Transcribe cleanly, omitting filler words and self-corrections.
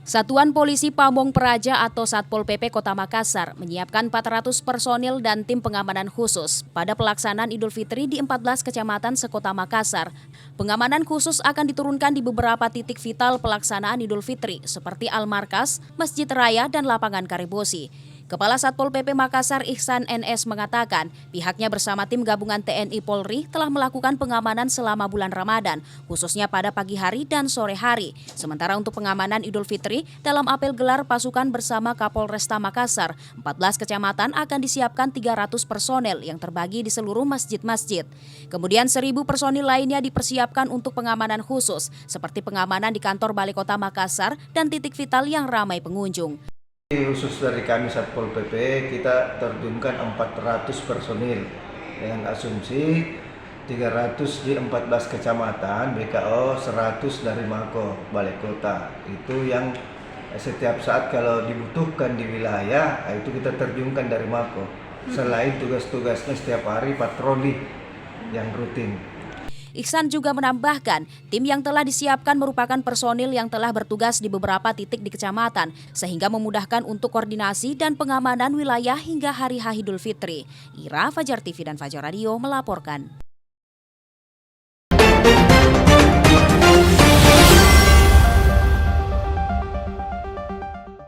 Satuan Polisi Pamong Praja atau Satpol PP Kota Makassar menyiapkan 400 personil dan tim pengamanan khusus pada pelaksanaan Idul Fitri di 14 kecamatan sekota Makassar. Pengamanan khusus akan diturunkan di beberapa titik vital pelaksanaan Idul Fitri seperti Al-Markas, Masjid Raya, dan Lapangan Karibosi. Kepala Satpol PP Makassar Ihsan NS mengatakan pihaknya bersama tim gabungan TNI Polri telah melakukan pengamanan selama bulan Ramadan, khususnya pada pagi hari dan sore hari. Sementara untuk pengamanan Idul Fitri, dalam apel gelar pasukan bersama Kapolresta Makassar, 14 kecamatan akan disiapkan 300 personel yang terbagi di seluruh masjid-masjid. Kemudian 1.000 personil lainnya dipersiapkan untuk pengamanan khusus, seperti pengamanan di kantor Balai Kota Makassar dan titik vital yang ramai pengunjung. Khusus dari kami Satpol PP, kita terjunkan 400 personil dengan asumsi 300 di 14 kecamatan, BKO 100 dari Mako, Balai Kota. Itu yang setiap saat kalau dibutuhkan di wilayah, itu kita terjunkan dari Mako. Selain tugas-tugasnya setiap hari patroli yang rutin. Ihsan juga menambahkan, tim yang telah disiapkan merupakan personil yang telah bertugas di beberapa titik di kecamatan, sehingga memudahkan untuk koordinasi dan pengamanan wilayah hingga hari Idul Fitri. Ira, Fajar TV dan Fajar Radio melaporkan.